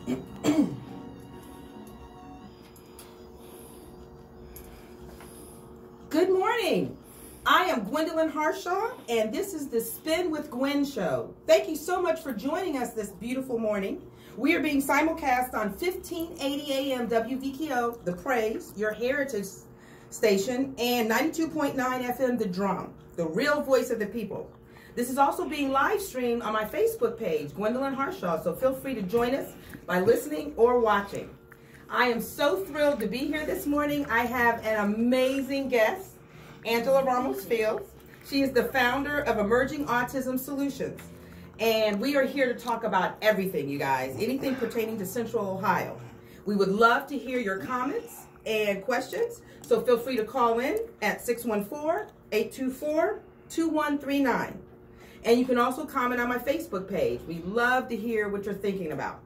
Good morning. I am Gwendolyn Harshaw, and this is the Spin with Gwen show. Thank you so much for joining us this beautiful morning. We are being simulcast on 1580 AM WVKO, The Praise, your heritage station, and 92.9 FM, The Drum, the real voice of the people. This is also being live streamed on my Facebook page, Gwendolyn Harshaw, so feel free to join us by listening or watching. I am so thrilled to be here this morning. I have an amazing guest, Angela Ramos-Fields. She is the founder of Emerging Autism Solutions. And we are here to talk about everything, you guys, anything pertaining to Central Ohio. We would love to hear your comments and questions, so feel free to call in at 614-824-2139. And you can also comment on my Facebook page. We love to hear what you're thinking about.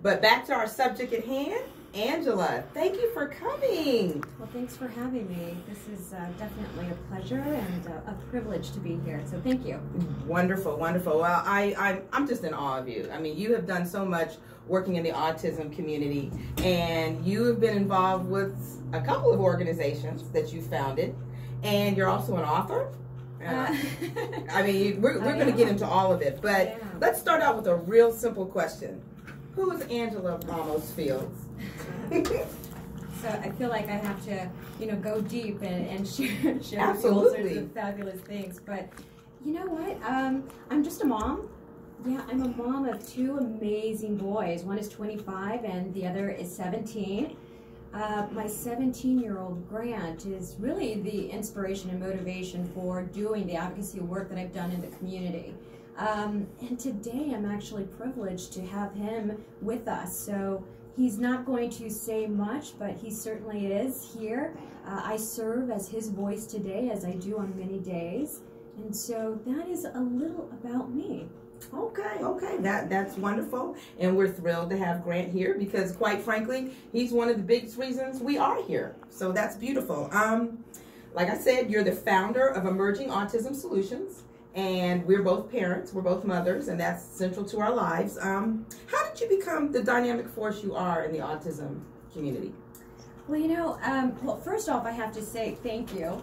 But back to our subject at hand. Angela, thank you for coming. Well, thanks for having me. This is definitely a pleasure and a privilege to be here, so thank you. Wonderful, wonderful. Well, I'm just in awe of you. I mean, you have done so much working in the autism community, and you have been involved with a couple of organizations that you founded, and you're also an author. I mean, we're going to get into all of it, but let's start out with a real simple question. Who is Angela Ramos-Fields? So I feel like I have to, go deep and share all sorts of fabulous things. But you know what? I'm just a mom. Yeah, I'm a mom of two amazing boys. One is 25 and the other is 17. My 17-year-old Grant is really the inspiration and motivation for doing the advocacy work that I've done in the community. And today I'm actually privileged to have him with us. So he's not going to say much, but he certainly is here. I serve as his voice today, as I do on many days. And so that is a little about me. Okay, that's wonderful. And we're thrilled to have Grant here because, quite frankly, he's one of the biggest reasons we are here. So that's beautiful. Like I said, you're the founder of Emerging Autism Solutions. And we're both parents, we're both mothers, and that's central to our lives. How did you become the dynamic force you are in the autism community? Well, well, first off, I have to say thank you.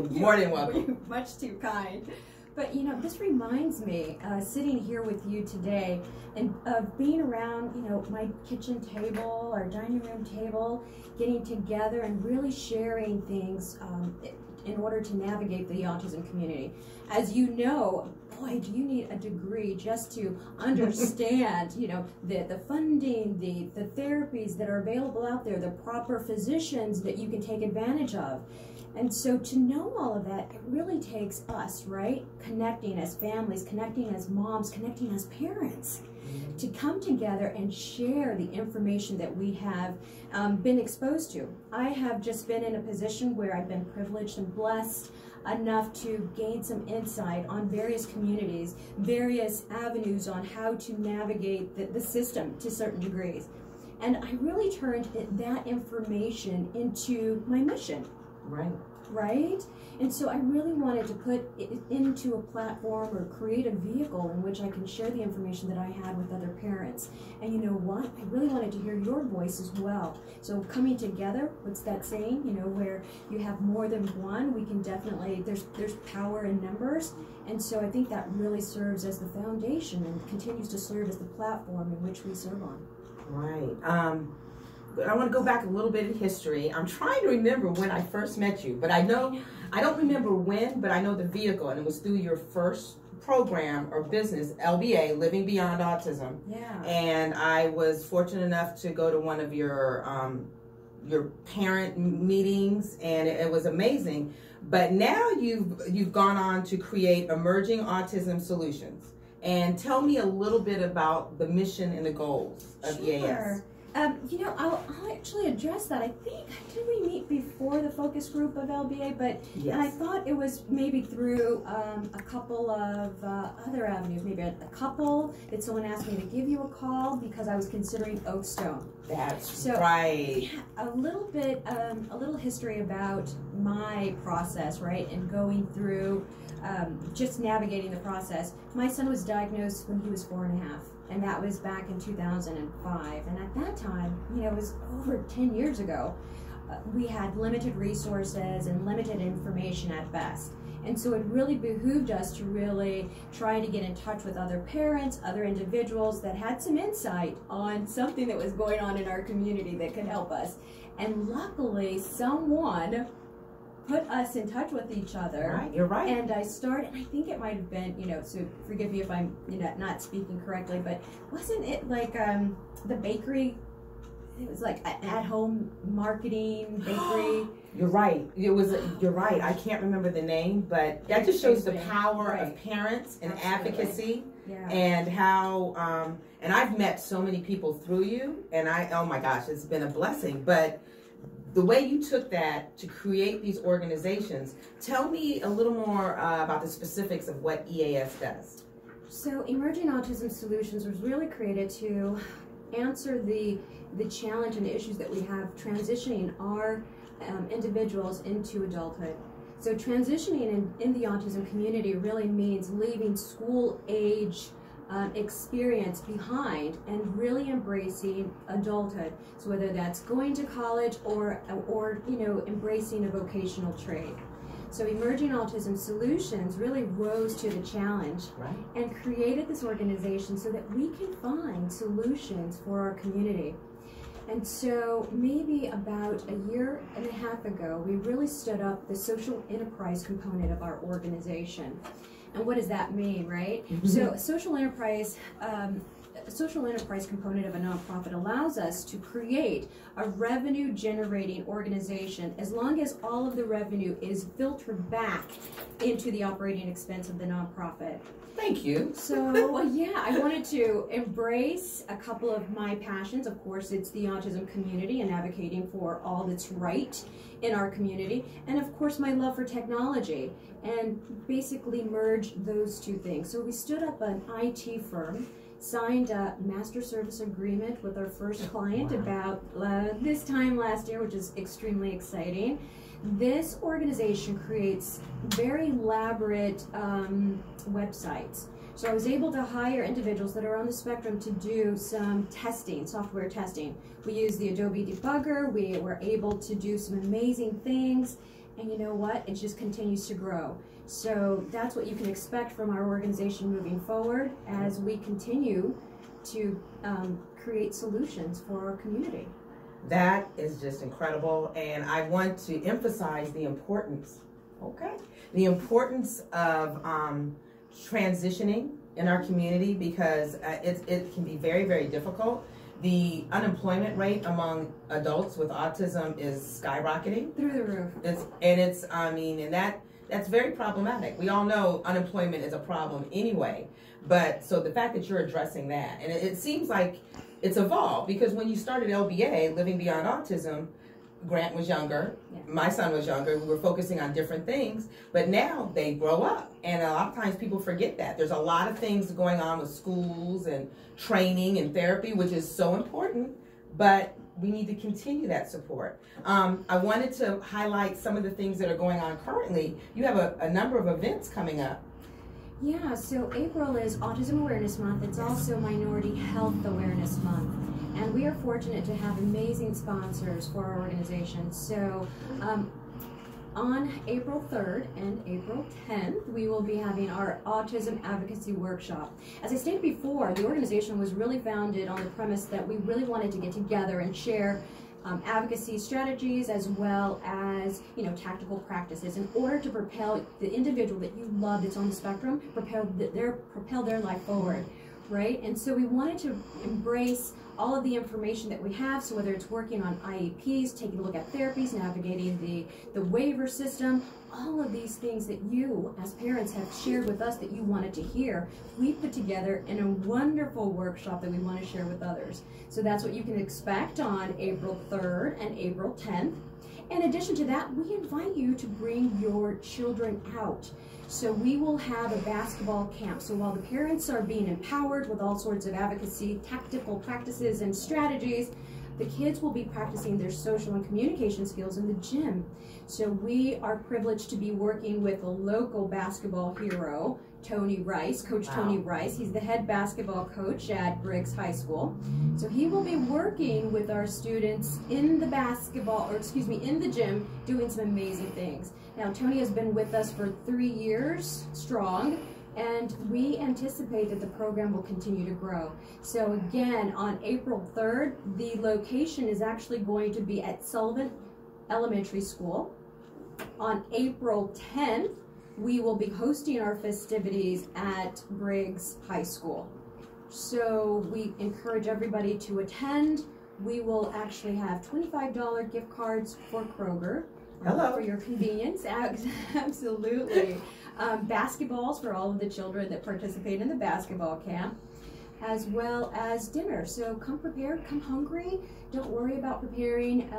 More than welcome. Much too kind. But, this reminds me, sitting here with you today, and of being around, my kitchen table, our dining room table, getting together and really sharing things in order to navigate the autism community. As you know, boy, do you need a degree just to understand, the funding, the therapies that are available out there, the proper physicians that you can take advantage of. And so to know all of that, it really takes us, right? Connecting as families, connecting as moms, connecting as parents, to come together and share the information that we have been exposed to. I have just been in a position where I've been privileged and blessed enough to gain some insight on various communities, various avenues on how to navigate the system to certain degrees. And I really turned that information into my mission. Right? And so I really wanted to put it into a platform or create a vehicle in which I can share the information that I had with other parents. And you know what? I really wanted to hear your voice as well. So coming together, what's that saying? Where you have more than one, we can definitely, there's power in numbers. And so I think that really serves as the foundation and continues to serve as the platform in which we serve on. Right. I want to go back a little bit in history. I'm trying to remember when I first met you, but I don't remember when, but I know the vehicle, and it was through your first program or business, LBA, Living Beyond Autism. Yeah. And I was fortunate enough to go to one of your parent meetings, and it was amazing. But now you've gone on to create Emerging Autism Solutions. And tell me a little bit about the mission and the goals of EAS. I'll actually address that. did we meet before the focus group of LBA? But yes. And I thought it was maybe through a couple of other avenues. Maybe a couple that someone asked me to give you a call because I was considering Oakstone. That's right. Yeah, a little history about my process, right, and going through just navigating the process. My son was diagnosed when he was 4.5. and that was back in 2005. And at that time, you know, it was over 10 years ago, we had limited resources and limited information at best. And so it really behooved us to really try to get in touch with other parents, other individuals that had some insight on something that was going on in our community that could help us. And luckily, someone put us in touch with each other. Right, you're right. And I started, I think it might have been, you know, so forgive me if I'm, you know, not speaking correctly, but wasn't it like the bakery? It was like at-home marketing bakery. You're right. It was. You're right. I can't remember the name, but that just shows the power of parents and advocacy, and how. And I've met so many people through you, and oh my gosh, it's been a blessing. But the way you took that to create these organizations, tell me a little more about the specifics of what EAS does. So, Emerging Autism Solutions was really created to answer the challenge and the issues that we have transitioning our individuals into adulthood. So transitioning in the autism community really means leaving school age experience behind and really embracing adulthood. So whether that's going to college or you know, embracing a vocational trade. So Emerging Autism Solutions really rose to the challenge and created this organization so that we can find solutions for our community. And so maybe about a year and a half ago, we really stood up the social enterprise component of our organization. And what does that mean, right? So social enterprise component of a nonprofit allows us to create a revenue generating organization as long as all of the revenue is filtered back into the operating expense of the nonprofit. Thank you. So yeah, I wanted to embrace a couple of my passions. Of course, it's the autism community and advocating for all that's right in our community. And of course, my love for technology, and basically merge those two things. So we stood up an IT firm, signed a master service agreement with our first client about this time last year, which is extremely exciting. This organization creates very elaborate websites. So I was able to hire individuals that are on the spectrum to do some testing, software testing. We use the Adobe debugger. We were able to do some amazing things. And you know what? It just continues to grow. So that's what you can expect from our organization moving forward as we continue to create solutions for our community. That is just incredible, and I want to emphasize the importance, the importance of transitioning in our community, because it can be very, very difficult. The unemployment rate among adults with autism is skyrocketing. Through the roof. That's very problematic. We all know unemployment is a problem anyway, but so the fact that you're addressing that, and it seems like it's evolved, because when you started LBA, Living Beyond Autism, Grant was younger, my son was younger, we were focusing on different things, but now they grow up, and a lot of times people forget that. There's a lot of things going on with schools and training and therapy, which is so important, but we need to continue that support. I wanted to highlight some of the things that are going on currently. You have a number of events coming up. Yeah, so April is Autism Awareness Month. It's also Minority Health Awareness Month. And we are fortunate to have amazing sponsors for our organization. So on April 3rd and April 10th, we will be having our Autism Advocacy Workshop. As I stated before, the organization was really founded on the premise that we really wanted to get together and share advocacy strategies as well as, you know, tactical practices in order to propel the individual that you love that's on the spectrum, propel their life forward, right? And so we wanted to embrace all of the information that we have, so whether it's working on IEPs, taking a look at therapies, navigating the waiver system, all of these things that you as parents have shared with us that you wanted to hear, we put together in a wonderful workshop that we want to share with others. So that's what you can expect on April 3rd and April 10th. In addition to that, we invite you to bring your children out. So we will have a basketball camp. So while the parents are being empowered with all sorts of advocacy, tactical practices and strategies, the kids will be practicing their social and communication skills in the gym. So we are privileged to be working with a local basketball hero, Tony Rice, Coach Tony Rice. He's the head basketball coach at Briggs High School. So he will be working with our students in the in the gym, doing some amazing things. Now, Tony has been with us for 3 years strong, and we anticipate that the program will continue to grow. So again, on April 3rd, the location is actually going to be at Sullivan Elementary School. On April 10th, we will be hosting our festivities at Briggs High School. So we encourage everybody to attend. We will actually have $25 gift cards for Kroger. Hello. For your convenience, absolutely. Basketballs for all of the children that participate in the basketball camp, as well as dinner. So come prepared, come hungry. Don't worry about preparing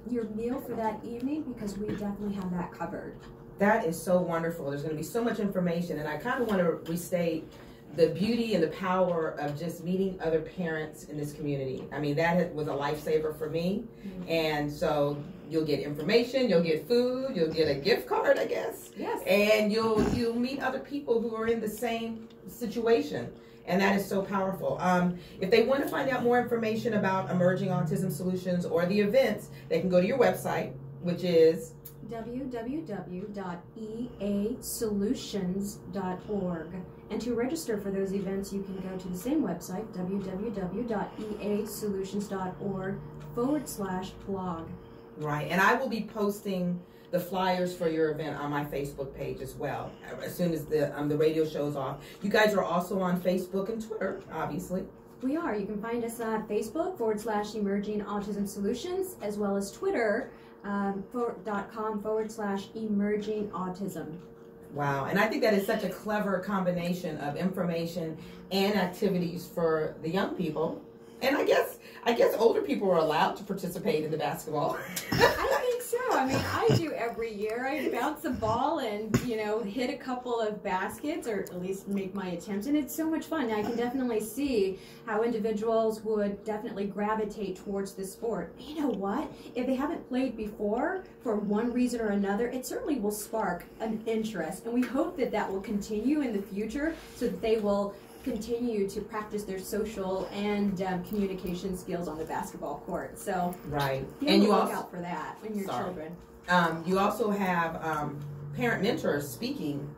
your meal for that evening, because we definitely have that covered. That is so wonderful. There's going to be so much information, and I kind of want to restate the beauty and the power of just meeting other parents in this community. I mean, that was a lifesaver for me. And so you'll get information, you'll get food, you'll get a gift card, I guess. Yes. And you'll meet other people who are in the same situation. And that is so powerful. If they want to find out more information about Emerging Autism Solutions or the events, they can go to your website, which is www.easolutions.org. And to register for those events, you can go to the same website, www.easolutions.org/blog. Right, and I will be posting the flyers for your event on my Facebook page as well, as soon as the radio show's off. You guys are also on Facebook and Twitter, obviously. We are. You can find us on Facebook /Emerging Autism Solutions, as well as Twitter .com/Emerging Autism. Wow, and I think that is such a clever combination of information and activities for the young people. And I guess older people are allowed to participate in the basketball. I think so. I mean, I do every year. I bounce the ball and, hit a couple of baskets, or at least make my attempts, and it's so much fun. I can definitely see how individuals would definitely gravitate towards this sport. You know what? If they haven't played before, for one reason or another, it certainly will spark an interest, and we hope that that will continue in the future, so that they will continue to practice their social and communication skills on the basketball court. So right, and you look out for that in your children. You also have parent mentors speaking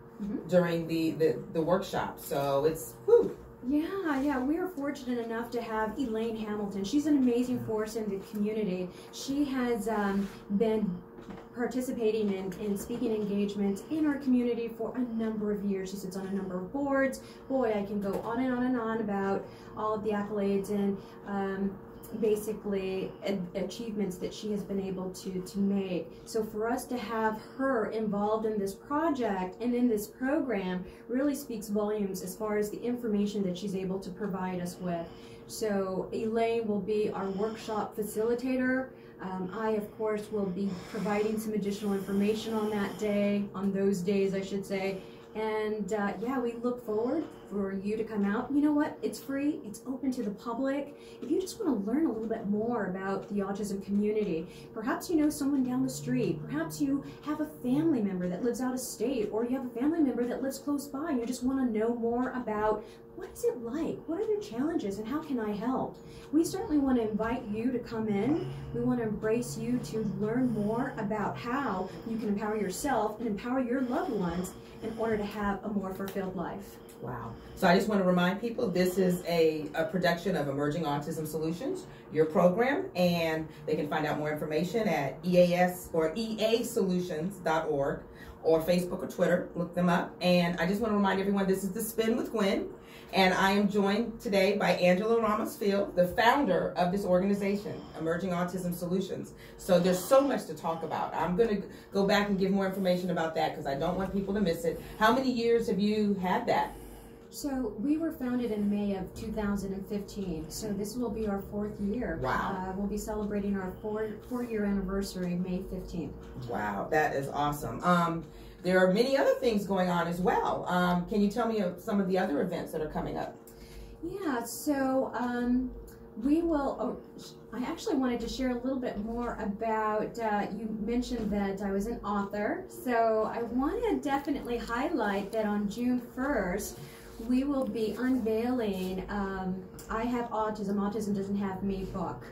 during the workshop. So it's whew. Yeah, we are fortunate enough to have Elaine Hamilton. She's an amazing force in the community. She has been participating in speaking engagements in our community for a number of years. She sits on a number of boards. Boy, I can go on and on and on about all of the accolades and basically achievements that she has been able to make. So for us to have her involved in this project and in this program really speaks volumes as far as the information that she's able to provide us with. So Elaine will be our workshop facilitator. I, of course, will be providing some additional information on those days, I should say. And yeah, we look forward for you to come out. You know what? It's free. It's open to the public. If you just want to learn a little bit more about the autism community, perhaps you know someone down the street. Perhaps you have a family member that lives out of state, or you have a family member that lives close by, and you just want to know more about what is it like? What are their challenges, and how can I help? We certainly want to invite you to come in. We want to embrace you to learn more about how you can empower yourself and empower your loved ones in order to have a more fulfilled life. Wow. So I just want to remind people, this is a production of Emerging Autism Solutions, your program, and they can find out more information at easolutions.org or Facebook or Twitter. Look them up. And I just want to remind everyone, this is The Spin with Gwen, and I am joined today by Angela Ramos-Fields, the founder of this organization, Emerging Autism Solutions. So there's so much to talk about. I'm going to go back and give more information about that because I don't want people to miss it. How many years have you had that? So we were founded in May of 2015, so this will be our 4th year. Wow. We'll be celebrating our 4-year anniversary May 15th. Wow, that is awesome. There are many other things going on as well. Can you tell me of some of the other events that are coming up? Yeah, so we will, I actually wanted to share a little bit more about, you mentioned that I was an author, so I want to definitely highlight that on June 1st, we will be unveiling I Have Autism, Autism Doesn't Have Me book.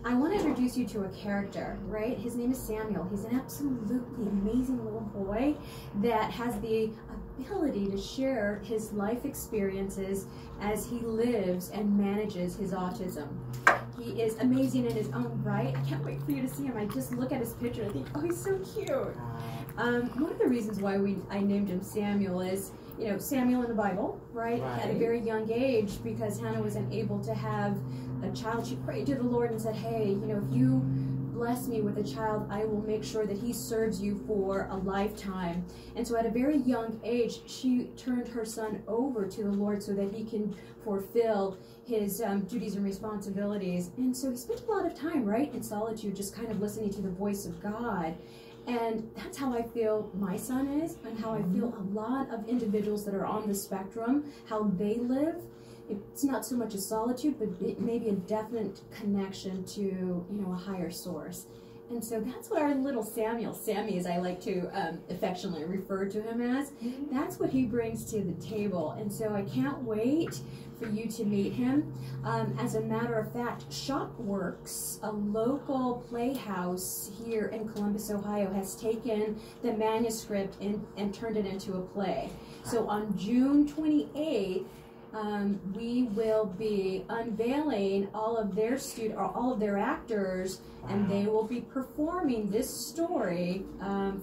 I want to introduce you to a character, right? His name is Samuel. He's an absolutely amazing little boy that has the ability to share his life experiences as he lives and manages his autism. He is amazing in his own right. I can't wait for you to see him. I just look at his picture and I think, oh, he's so cute. One of the reasons why I named him Samuel is, you know, Samuel in the Bible, right? At a very young age, because Hannah wasn't able to have a child. She prayed to the Lord and said, hey, you know, if you bless me with a child, I will make sure that he serves you for a lifetime. And so at a very young age, she turned her son over to the Lord so that he can fulfill his duties and responsibilities. And so he spent a lot of time, right, in solitude, just kind of listening to the voice of God. And that's how I feel my son is, and how I feel a lot of individuals that are on the spectrum, how they live. It's not so much a solitude, but it may be a definite connection to, you know, a higher source. And so that's what our little Samuel, Sammy as I like to affectionately refer to him as, that's what he brings to the table. And so I can't wait for you to meet him. As a matter of fact, Shopworks, a local playhouse here in Columbus, Ohio, has taken the manuscript and turned it into a play. So on June 28th, we will be unveiling all of their actors, and they will be performing this story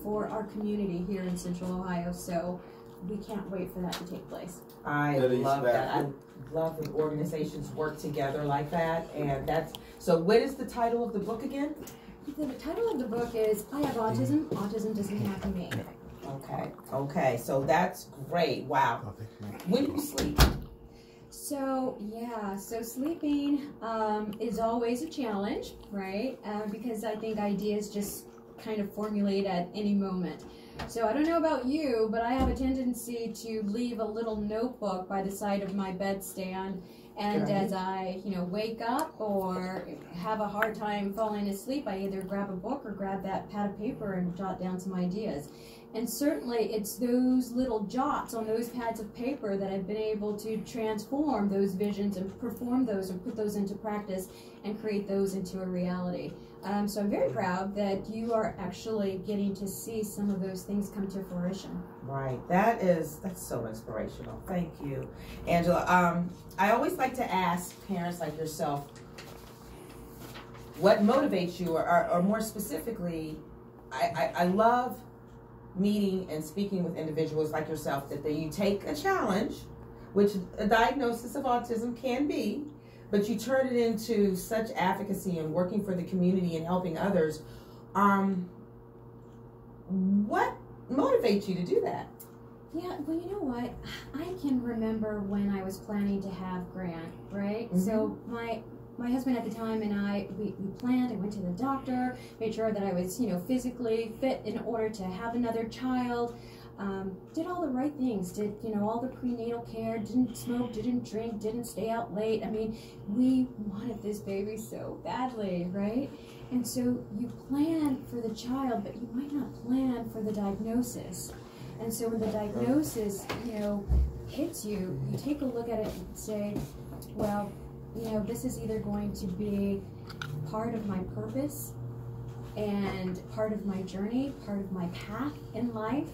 for our community here in Central Ohio. So we can't wait for that to take place. I love that. I love when organizations work together like that. And that's, so what is the title of the book again? The title of the book is I Have Autism, Autism Doesn't Have Me. Okay, so that's great. Wow. When do you sleep? So yeah, so sleeping is always a challenge, right? Because I think ideas just kind of formulate at any moment. So I don't know about you, but I have a tendency to leave a little notebook by the side of my bedstand, and as I, you know, wake up or have a hard time falling asleep, I either grab a book or grab that pad of paper and jot down some ideas. And certainly it's those little jots on those pads of paper that I've been able to transform those visions and perform those and put those into practice and create those into a reality. So I'm very proud that you are actually getting to see some of those things come to fruition. Right, that's so inspirational. Thank you, Angela. I always like to ask parents like yourself, what motivates you, or more specifically, I love meeting and speaking with individuals like yourself that you take a challenge, which a diagnosis of autism can be, but you turn it into such advocacy and working for the community and helping others. What motivates you to do that? Yeah, well, you know what? I can remember when I was planning to have Grant, right? Mm-hmm. So my husband at the time and I, we planned, I went to the doctor, made sure that I was, you know, physically fit in order to have another child, did all the right things, did, you know, all the prenatal care, didn't smoke, didn't drink, didn't stay out late. I mean, we wanted this baby so badly, right? And so you plan for the child, but you might not plan for the diagnosis. And so when the diagnosis, you know, hits you, you take a look at it and say, well, you know, this is either going to be part of my purpose and part of my journey, part of my path in life,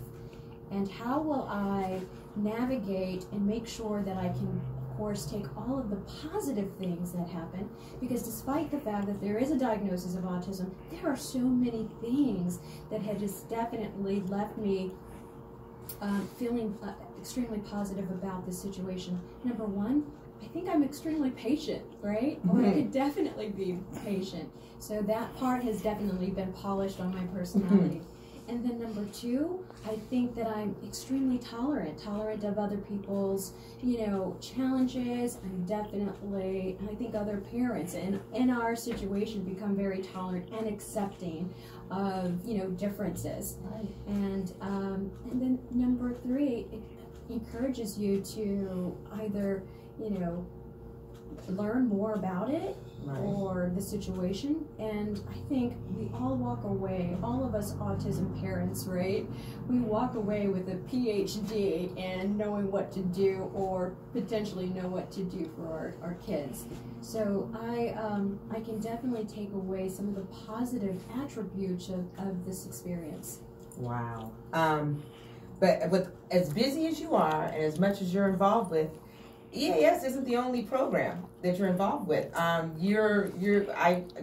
and how will I navigate and make sure that I can, of course, take all of the positive things that happen, because despite the fact that there is a diagnosis of autism, there are so many things that have just definitely left me feeling extremely positive about this situation. Number one, I think I'm extremely patient, right? Or I could definitely be patient. So that part has definitely been polished on my personality. And then number two, I think that I'm extremely tolerant of other people's, you know, challenges. I'm definitely, I think other parents in our situation become very tolerant and accepting of, you know, differences. Right. And then number three, it encourages you to either, you know, learn more about it Right. or the situation, and I think we all walk away, all of us autism parents, right? We walk away with a PhD and knowing what to do or potentially know what to do for our kids. So I can definitely take away some of the positive attributes of this experience. Wow. But with as busy as you are and as much as you're involved with, EAS isn't the only program that you're involved with. I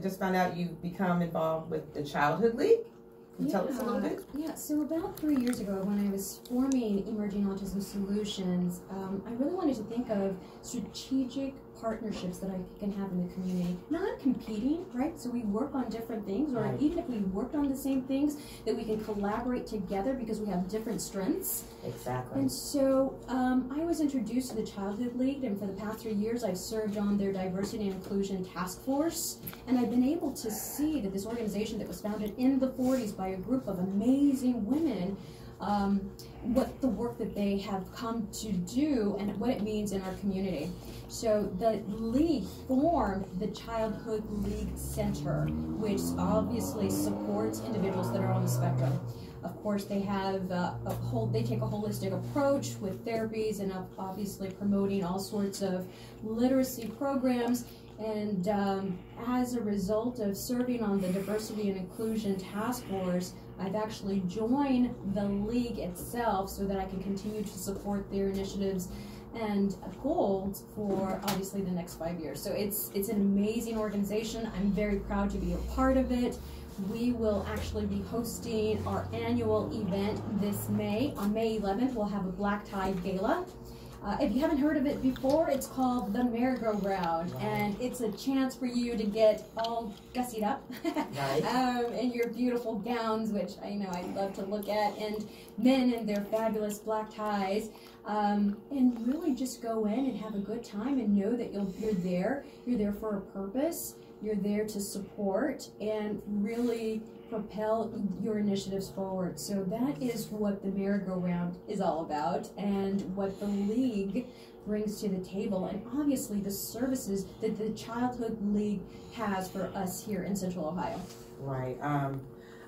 just found out you've become involved with the Childhood League. Can you tell us a little bit? Yeah, so about 3 years ago when I was forming Emerging Autism Solutions, I really wanted to think of strategic partnerships that I can have in the community. Not competing, right? So we work on different things, or Right. even if we worked on the same things, that we can collaborate together because we have different strengths. Exactly. And so I was introduced to the Childhood League, and for the past 3 years I've served on their Diversity and Inclusion Task Force, and I've been able to see that this organization that was founded in the 40s by a group of amazing women, what the work that they have come to do and what it means in our community. So the league formed the Childhood League Center, which obviously supports individuals that are on the spectrum. Of course, they have they take a holistic approach with therapies and obviously promoting all sorts of literacy programs. And as a result of serving on the Diversity and Inclusion Task Force, I've actually joined the league itself so that I can continue to support their initiatives and goals for obviously the next 5 years. So it's an amazing organization. I'm very proud to be a part of it. We will actually be hosting our annual event this May. On May 11th, we'll have a black tie gala. If you haven't heard of it before, it's called the Merry-Go-Round, and it's a chance for you to get all gussied up in your beautiful gowns, which I love to look at, and men in their fabulous black ties, and really just go in and have a good time and know that you're there for a purpose, you're there to support and really propel your initiatives forward. So that is what the Merry-Go-Round is all about and what the league brings to the table, and obviously the services that the Childhood League has for us here in Central Ohio. Right.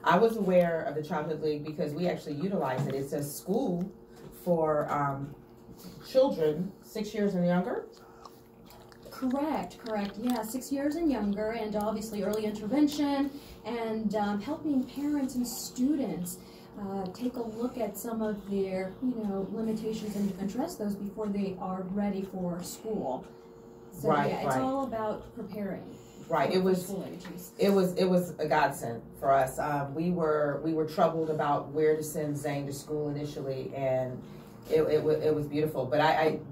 I was aware of the Childhood League because we actually utilize it. It's a school for children 6 years and younger. Correct. Yeah, 6 years and younger, and obviously early intervention, and helping parents and students take a look at some of their, limitations and address those before they are ready for school. So it's all about preparing. Right. It was a godsend for us. We were troubled about where to send Zane to school initially, and it was beautiful. But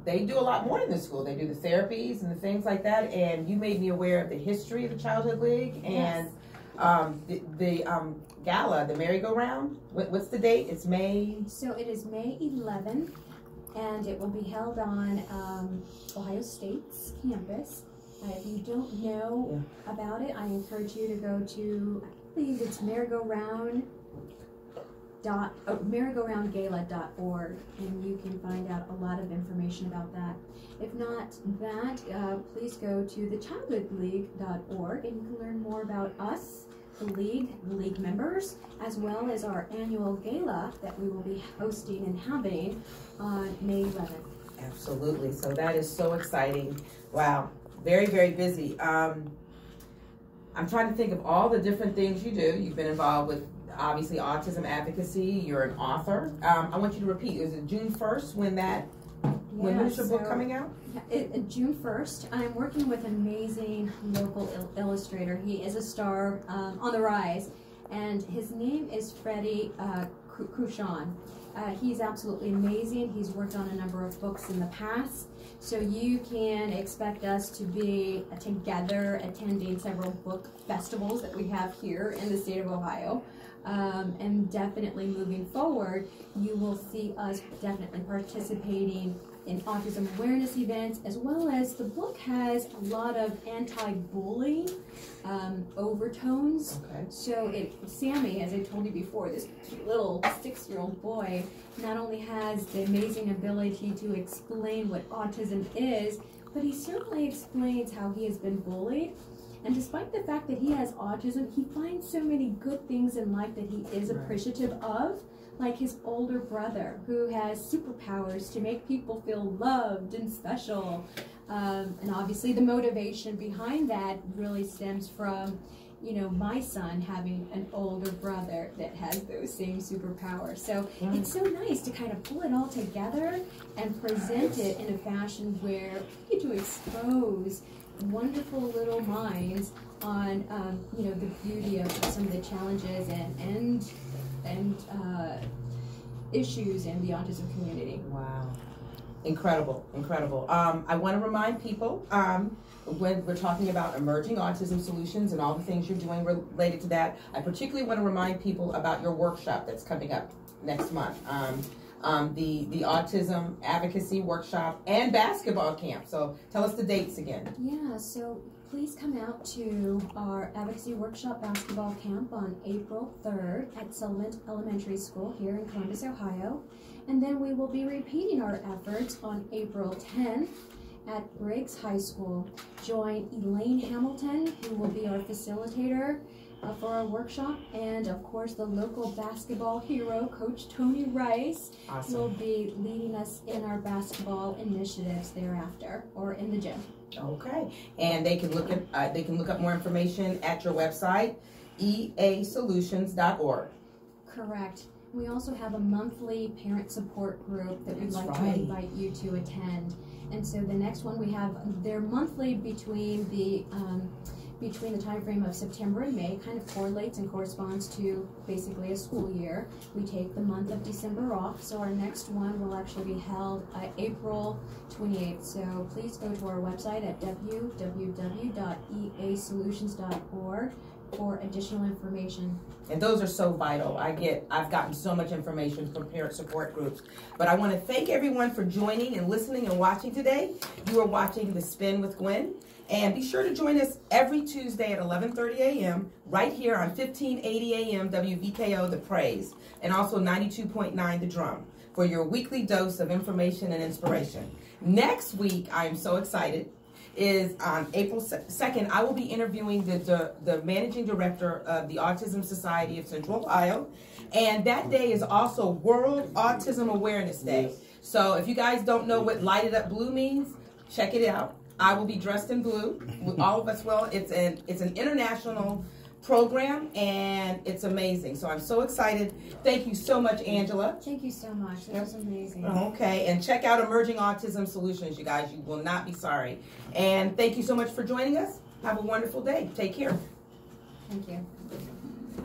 they do a lot more in this school. They do the therapies and the things like that. And you made me aware of the history of the Childhood League and the gala, the merry-go-round. What's the date? It's May. So it is May 11th, and it will be held on Ohio State's campus. If you don't know about it, I encourage you to go to, I believe it's merry-go-roundgala.org, and you can find out a lot of information about that. If not that, please go to thechildhoodleague.org, and you can learn more about us, the league members, as well as our annual gala that we will be hosting and having on May 11th. Absolutely. So that is so exciting. Wow. Very, very busy. I'm trying to think of all the different things you do. You've been involved with, obviously, autism advocacy. You're an author. I want you to repeat. Is it June 1st when is your book coming out? June 1st. I'm working with an amazing local illustrator. He is a star on the rise, and his name is Freddie Cruchon. He's absolutely amazing. He's worked on a number of books in the past. So you can expect us to be together attending several book festivals that we have here in the state of Ohio. And definitely moving forward, you will see us definitely participating in autism awareness events, as well as the book has a lot of anti-bullying overtones. Okay. So Sammy, as I told you before, this cute little 6-year-old boy, not only has the amazing ability to explain what autism is, but he certainly explains how he has been bullied. And despite the fact that he has autism, he finds so many good things in life that he is appreciative of, like his older brother, who has superpowers to make people feel loved and special. And obviously the motivation behind that really stems from, you know, my son having an older brother that has those same superpowers. So it's so nice to kind of pull it all together and present it in a fashion where we get to expose wonderful little minds on, you know, the beauty of some of the challenges and issues in the autism community. Wow. Incredible, incredible. I want to remind people, when we're talking about Emerging Autism Solutions and all the things you're doing related to that, I particularly want to remind people about your workshop that's coming up next month. The Autism Advocacy Workshop and Basketball Camp. So tell us the dates again. Yeah, so please come out to our Advocacy Workshop Basketball Camp on April 3rd at Sullivan Elementary School here in Columbus, Ohio. And then we will be repeating our efforts on April 10th at Briggs High School. Join Elaine Hamilton, who will be our facilitator for our workshop, and of course the local basketball hero, Coach Tony Rice, will be leading us in our basketball initiatives thereafter, or in the gym. Okay, and they can look up more information at your website, easolutions.org. Correct. We also have a monthly parent support group that we'd like to invite you to attend. And so the next one we have, they're monthly between the time frame of September and May, kind of correlates and corresponds to basically a school year. We take the month of December off, so our next one will actually be held April 28th. So please go to our website at www.easolutions.org for additional information. And those are so vital. I've gotten so much information from parent support groups. But I want to thank everyone for joining and listening and watching today. You are watching The Spin with Gwen. And be sure to join us every Tuesday at 11:30 a.m. right here on 1580 a.m. WVKO The Praise, and also 92.9 The Drum for your weekly dose of information and inspiration. Next week, I am so excited, is on April 2nd, I will be interviewing the managing director of the Autism Society of Central Ohio, and that day is also World Autism Awareness Day. So if you guys don't know what Light It Up Blue means, check it out. I will be dressed in blue. All of us will. It's an international program, and it's amazing. So I'm so excited. Thank you so much, Angela. Thank you so much. That was amazing. Okay, and check out Emerging Autism Solutions, you guys. You will not be sorry. And thank you so much for joining us. Have a wonderful day. Take care. Thank you.